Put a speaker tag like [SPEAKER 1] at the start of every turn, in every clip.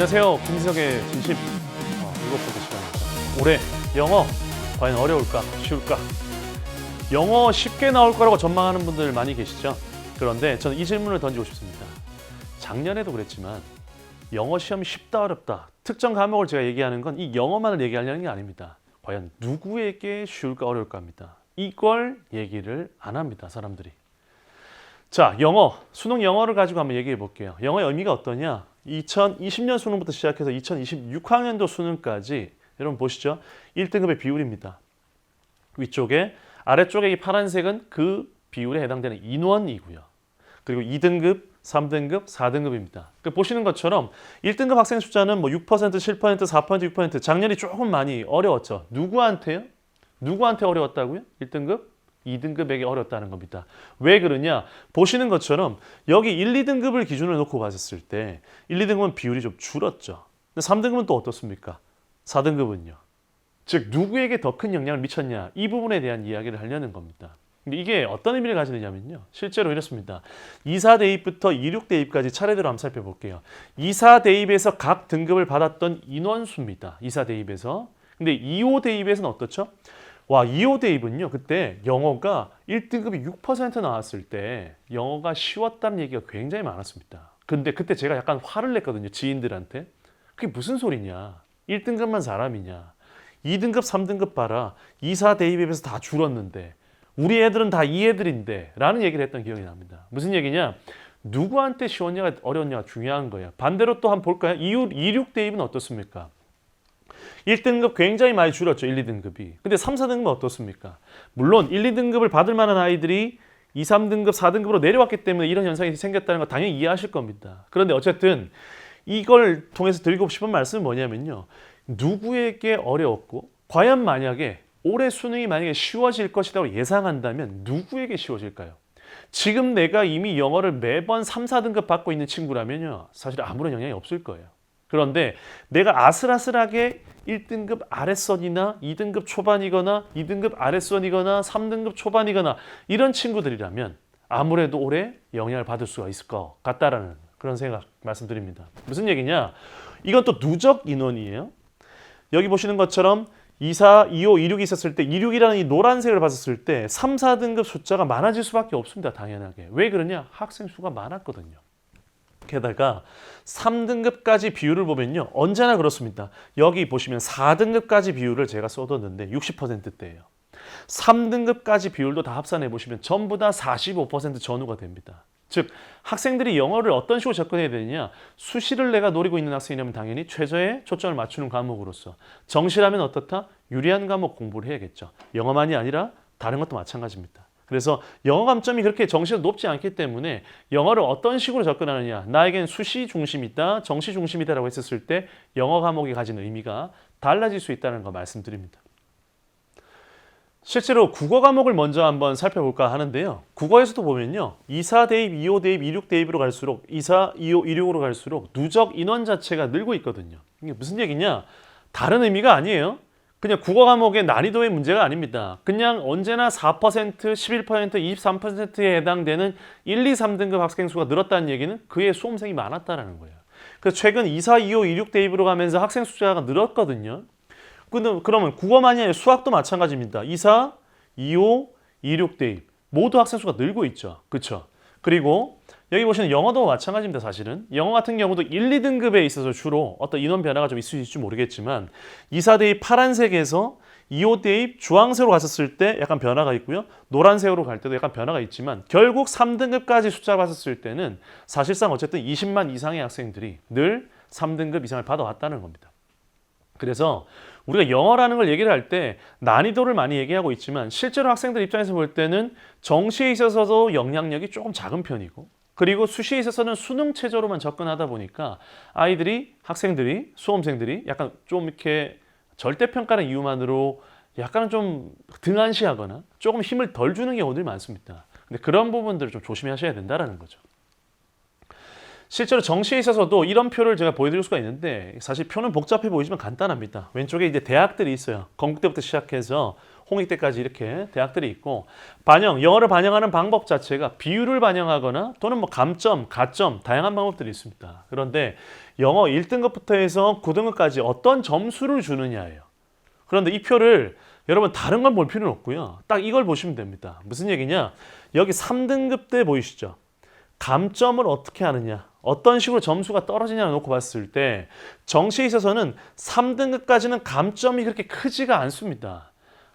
[SPEAKER 1] 안녕하세요. 김지석의 진심 7번째 시간입니다. 올해 영어 과연 어려울까 쉬울까? 영어 쉽게 나올 거라고 전망하는 분들 많이 계시죠? 그런데 저는 이 질문을 던지고 싶습니다. 작년에도 그랬지만 영어 시험이 쉽다 어렵다 특정 과목을 제가 얘기하는 건 이 영어만을 얘기하려는 게 아닙니다. 과연 누구에게 쉬울까 어려울까 합니다. 이걸 얘기를 안 합니다. 사람들이. 자, 영어, 수능 영어를 가지고 한번 얘기해 볼게요. 영어의 의미가 어떠냐? 2020년 수능부터 시작해서 2026학년도 수능까지 여러분 보시죠. 1등급의 비율입니다. 위쪽에, 아래쪽에 이 파란색은 그 비율에 해당되는 인원이고요. 그리고 2등급, 3등급, 4등급입니다. 보시는 것처럼 1등급 학생 숫자는 뭐 6%, 7%, 4%, 6% 작년이 조금 많이 어려웠죠. 누구한테요? 누구한테 어려웠다고요? 1등급? 2등급에게 어렵다는 겁니다. 왜 그러냐? 보시는 것처럼 여기 1, 2등급을 기준으로 놓고 봤을 때 1, 2등급은 비율이 좀 줄었죠. 근데 3등급은 또 어떻습니까? 4등급은요. 즉 누구에게 더 큰 영향을 미쳤냐? 이 부분에 대한 이야기를 하려는 겁니다. 근데 이게 어떤 의미를 가지느냐면요. 실제로 이렇습니다. 2, 4 대입부터 2, 6 대입까지 차례대로 한번 살펴볼게요. 2, 4 대입에서 각 등급을 받았던 인원수입니다. 2, 4 대입에서. 근데 2, 5 대입에서는 어떻죠? 와, 2, 5 대입은요. 그때 영어가 1등급이 6% 나왔을 때 영어가 쉬웠다는 얘기가 굉장히 많았습니다. 근데 그때 제가 약간 화를 냈거든요. 지인들한테. 그게 무슨 소리냐. 1등급만 사람이냐. 2등급, 3등급 봐라. 2, 4 대입에서 다 줄었는데 우리 애들은 다 이 애들인데 라는 얘기를 했던 기억이 납니다. 무슨 얘기냐. 누구한테 쉬웠냐가 어려웠냐가 중요한 거예요. 반대로 또 한번 볼까요? 2, 6 대입은 어떻습니까? 1등급 굉장히 많이 줄었죠. 1, 2등급이. 근데 3, 4등급은 어떻습니까? 물론 1, 2등급을 받을 만한 아이들이 2, 3등급, 4등급으로 내려왔기 때문에 이런 현상이 생겼다는 거 당연히 이해하실 겁니다. 그런데 어쨌든 이걸 통해서 드리고 싶은 말씀은 뭐냐면요. 누구에게 어려웠고 과연 만약에 올해 수능이 만약에 쉬워질 것이라고 예상한다면 누구에게 쉬워질까요? 지금 내가 이미 영어를 매번 3, 4등급 받고 있는 친구라면요. 사실 아무런 영향이 없을 거예요. 그런데 내가 아슬아슬하게 1등급 아랫선이나 2등급 초반이거나 2등급 아랫선이거나 3등급 초반이거나 이런 친구들이라면 아무래도 올해 영향을 받을 수가 있을 것 같다라는 그런 생각 말씀드립니다. 무슨 얘기냐? 이건 또 누적 인원이에요. 여기 보시는 것처럼 2, 4, 2, 5, 2, 6이 있었을 때 2, 6이라는 이 노란색을 봤을 때 3, 4등급 숫자가 많아질 수밖에 없습니다. 당연하게. 왜 그러냐? 학생 수가 많았거든요. 게다가 3등급까지 비율을 보면요. 언제나 그렇습니다. 여기 보시면 4등급까지 비율을 제가 써뒀는데 60%대예요. 3등급까지 비율도 다 합산해 보시면 전부 다 45% 전후가 됩니다. 즉 학생들이 영어를 어떤 식으로 접근해야 되느냐. 수시를 내가 노리고 있는 학생이라면 당연히 최저의 초점을 맞추는 과목으로서 정시라면 어떻다? 유리한 과목 공부를 해야겠죠. 영어만이 아니라 다른 것도 마찬가지입니다. 그래서 영어 감점이 그렇게 정시에서 높지 않기 때문에 영어를 어떤 식으로 접근하느냐. 나에겐 수시 중심이다, 정시 중심이다라고 했었을 때 영어 과목이 가진 의미가 달라질 수 있다는 거 말씀드립니다. 실제로 국어 과목을 먼저 한번 살펴볼까 하는데요. 국어에서도 보면요. 2, 4 대입, 2, 5 대입, 2, 6 대입으로 갈수록 2, 4, 2, 5, 2, 6으로 갈수록 누적 인원 자체가 늘고 있거든요. 이게 무슨 얘기냐? 다른 의미가 아니에요. 그냥 국어 과목의 난이도의 문제가 아닙니다. 그냥 언제나 4%, 11%, 23%에 해당되는 1, 2, 3등급 학생 수가 늘었다는 얘기는 그의 수험생이 많았다는 거예요. 그래서 최근 2, 4, 2, 5, 2, 6 대입으로 가면서 학생 숫자가 늘었거든요. 그러면 국어만이 아니라 수학도 마찬가지입니다. 2, 4, 2, 5, 2, 6 대입 모두 학생 수가 늘고 있죠. 그렇죠? 그리고 여기 보시는 영어도 마찬가지입니다. 사실은 영어 같은 경우도 1, 2등급에 있어서 주로 어떤 인원 변화가 좀 있을지 모르겠지만 2, 4 대입 파란색에서 2, 5 대입 주황색으로 갔었을 때 약간 변화가 있고요. 노란색으로 갈 때도 약간 변화가 있지만 결국 3등급까지 숫자를 봤었을 때는 사실상 어쨌든 20만 이상의 학생들이 늘 3등급 이상을 받아왔다는 겁니다. 그래서 우리가 영어라는 걸 얘기를 할 때 난이도를 많이 얘기하고 있지만 실제로 학생들 입장에서 볼 때는 정시에 있어서도 영향력이 조금 작은 편이고 그리고 수시에 있어서는 수능 체제로만 접근하다 보니까 아이들이 학생들이 수험생들이 약간 좀 이렇게 절대평가라는 이유만으로 약간은 좀 등한시하거나 조금 힘을 덜 주는 경우들이 많습니다. 근데 그런 부분들을 좀 조심하셔야 된다는 거죠. 실제로 정시에 있어서도 이런 표를 제가 보여드릴 수가 있는데 사실 표는 복잡해 보이지만 간단합니다. 왼쪽에 이제 대학들이 있어요. 건국대부터 시작해서 홍익대까지 이렇게 대학들이 있고 영어를 반영하는 방법 자체가 비율을 반영하거나 또는 뭐 감점, 가점 다양한 방법들이 있습니다. 그런데 영어 1등급부터 해서 9등급까지 어떤 점수를 주느냐예요. 그런데 이 표를 여러분 다른 건 볼 필요는 없고요. 딱 이걸 보시면 됩니다. 무슨 얘기냐? 여기 3등급 때 보이시죠? 감점을 어떻게 하느냐? 어떤 식으로 점수가 떨어지냐를 놓고 봤을 때 정시에 있어서는 3등급까지는 감점이 그렇게 크지가 않습니다.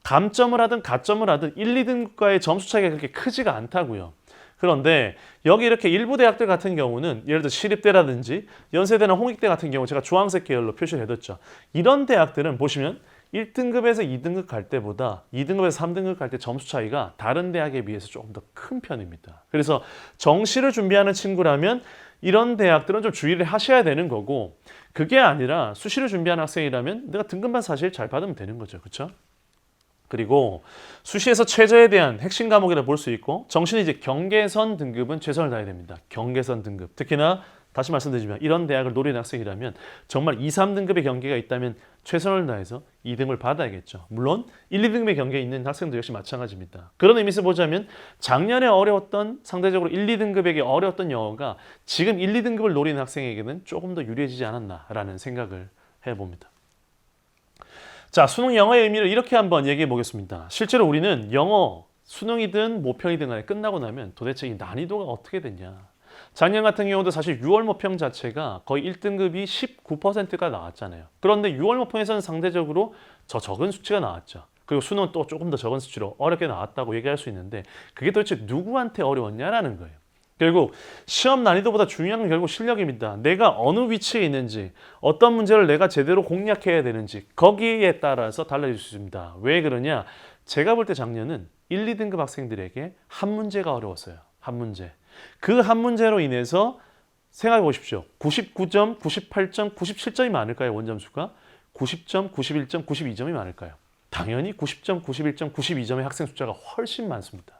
[SPEAKER 1] 감점을 하든 가점을 하든 1, 2등급과의 점수 차이가 그렇게 크지가 않다고요. 그런데 여기 이렇게 일부 대학들 같은 경우는 예를 들어 시립대라든지 연세대나 홍익대 같은 경우 제가 주황색 계열로 표시를 해뒀죠. 이런 대학들은 보시면 1등급에서 2등급 갈 때보다 2등급에서 3등급 갈 때 점수 차이가 다른 대학에 비해서 조금 더 큰 편입니다. 그래서 정시를 준비하는 친구라면 이런 대학들은 좀 주의를 하셔야 되는 거고 그게 아니라 수시를 준비하는 학생이라면 내가 등급만 사실 잘 받으면 되는 거죠. 그렇죠? 그리고 수시에서 최저에 대한 핵심 과목이라 볼 수 있고 정시는 이제 경계선 등급은 최선을 다해야 됩니다. 경계선 등급. 특히나 다시 말씀드리지만 이런 대학을 노리는 학생이라면 정말 2, 3등급의 경계가 있다면 최선을 다해서 2등을 받아야겠죠. 물론 1, 2등급의 경계에 있는 학생도 역시 마찬가지입니다. 그런 의미에서 보자면 작년에 어려웠던 상대적으로 1, 2등급에게 어려웠던 영어가 지금 1, 2등급을 노리는 학생에게는 조금 더 유리해지지 않았나라는 생각을 해봅니다. 자, 수능 영어의 의미를 이렇게 한번 얘기해 보겠습니다. 실제로 우리는 영어 수능이든 모평이든 간에 끝나고 나면 도대체 이 난이도가 어떻게 됐냐. 작년 같은 경우도 사실 6월 모평 자체가 거의 1등급이 19%가 나왔잖아요. 그런데 6월 모평에서는 상대적으로 더 적은 수치가 나왔죠. 그리고 수능은 또 조금 더 적은 수치로 어렵게 나왔다고 얘기할 수 있는데 그게 도대체 누구한테 어려웠냐라는 거예요. 결국 시험 난이도보다 중요한 건 결국 실력입니다. 내가 어느 위치에 있는지 어떤 문제를 내가 제대로 공략해야 되는지 거기에 따라서 달라질 수 있습니다. 왜 그러냐? 제가 볼 때 작년은 1, 2등급 학생들에게 한 문제가 어려웠어요. 한 문제. 그 한 문제로 인해서 생각해 보십시오. 99점, 98점, 97점이 많을까요? 원점수가? 90점, 91점, 92점이 많을까요? 당연히 90점, 91점, 92점의 학생 숫자가 훨씬 많습니다.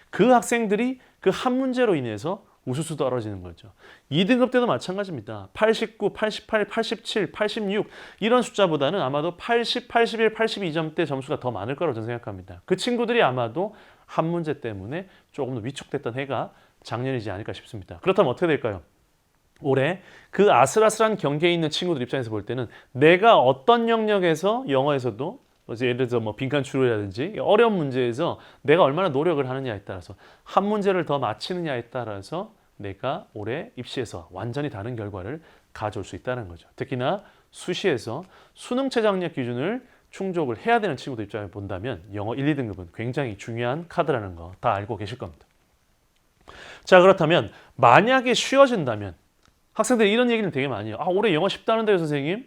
[SPEAKER 1] 그 학생들이 그 한 문제로 인해서 우수수 떨어지는 거죠. 2등급 때도 마찬가지입니다. 89, 88, 87, 86 이런 숫자보다는 아마도 80, 81, 82점대 점수가 더 많을 거라고 저는 생각합니다. 그 친구들이 아마도 한 문제 때문에 조금 더 위축됐던 해가 작년이지 않을까 싶습니다. 그렇다면 어떻게 될까요? 올해 그 아슬아슬한 경계에 있는 친구들 입장에서 볼 때는 내가 어떤 영역에서 영어에서도 예를 들어서 뭐 빈칸 추리라든지 어려운 문제에서 내가 얼마나 노력을 하느냐에 따라서 한 문제를 더 맞히느냐에 따라서 내가 올해 입시에서 완전히 다른 결과를 가져올 수 있다는 거죠. 특히나 수시에서 수능 최저학력 기준을 충족을 해야 되는 친구들 입장에 본다면 영어 1, 2등급은 굉장히 중요한 카드라는 거 다 알고 계실 겁니다. 자, 그렇다면 만약에 쉬워진다면 학생들이 이런 얘기를 되게 많이 해요. 아, 올해 영어 쉽다는데요, 선생님?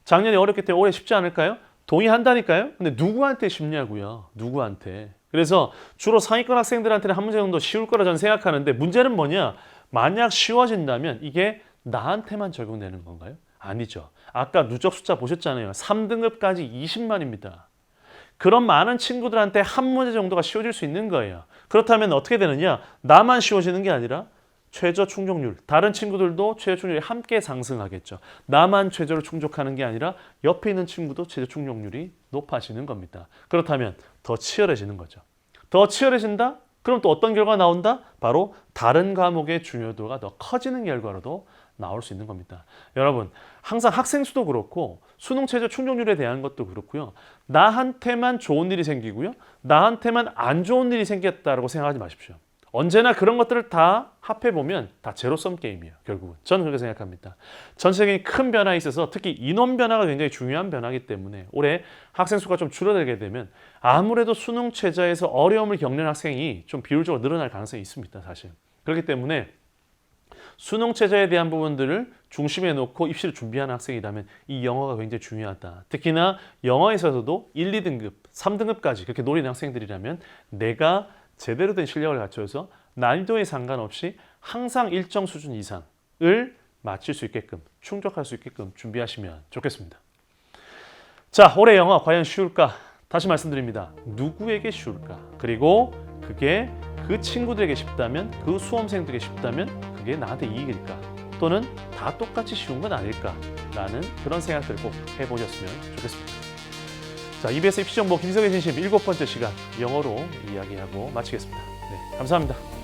[SPEAKER 1] 작년에 어렵기 때문에 올해 쉽지 않을까요? 동의한다니까요? 근데 누구한테 쉽냐고요? 누구한테? 그래서 주로 상위권 학생들한테는 한 문제 정도 쉬울 거라 저는 생각하는데 문제는 뭐냐? 만약 쉬워진다면 이게 나한테만 적용되는 건가요? 아니죠. 아까 누적 숫자 보셨잖아요. 3등급까지 20만입니다. 그런 많은 친구들한테 한 문제 정도가 쉬워질 수 있는 거예요. 그렇다면 어떻게 되느냐? 나만 쉬워지는 게 아니라 최저 충족률, 다른 친구들도 최저 충족률이 함께 상승하겠죠. 나만 최저를 충족하는 게 아니라 옆에 있는 친구도 최저 충족률이 높아지는 겁니다. 그렇다면 더 치열해지는 거죠. 더 치열해진다? 그럼 또 어떤 결과가 나온다? 바로 다른 과목의 중요도가 더 커지는 결과로도 나올 수 있는 겁니다. 여러분, 항상 학생 수도 그렇고 수능 최저 충족률에 대한 것도 그렇고요. 나한테만 좋은 일이 생기고요. 나한테만 안 좋은 일이 생겼다고 생각하지 마십시오. 언제나 그런 것들을 다 합해보면 다 제로섬 게임이에요. 결국은. 저는 그렇게 생각합니다. 전 세계적인 큰 변화에 있어서 특히 인원 변화가 굉장히 중요한 변화이기 때문에 올해 학생 수가 좀 줄어들게 되면 아무래도 수능 최저에서 어려움을 겪는 학생이 좀 비율적으로 늘어날 가능성이 있습니다. 사실. 그렇기 때문에 수능 최저에 대한 부분들을 중심에 놓고 입시를 준비하는 학생이라면 이 영어가 굉장히 중요하다. 특히나 영어에 있어서도 1, 2등급, 3등급까지 그렇게 노리는 학생들이라면 내가 제대로 된 실력을 갖춰서 난이도에 상관없이 항상 일정 수준 이상을 맞출 수 있게끔 충족할 수 있게끔 준비하시면 좋겠습니다. 자, 올해 영어 과연 쉬울까? 다시 말씀드립니다. 누구에게 쉬울까? 그리고 그게 그 친구들에게 쉽다면 그 수험생들에게 쉽다면 그게 나한테 이익일까? 또는 다 똑같이 쉬운 건 아닐까라는 그런 생각들을 꼭 해보셨으면 좋겠습니다. 자, EBS 입시정보 김석의 진심 7번째 시간 영어로 이야기하고 마치겠습니다. 네, 감사합니다.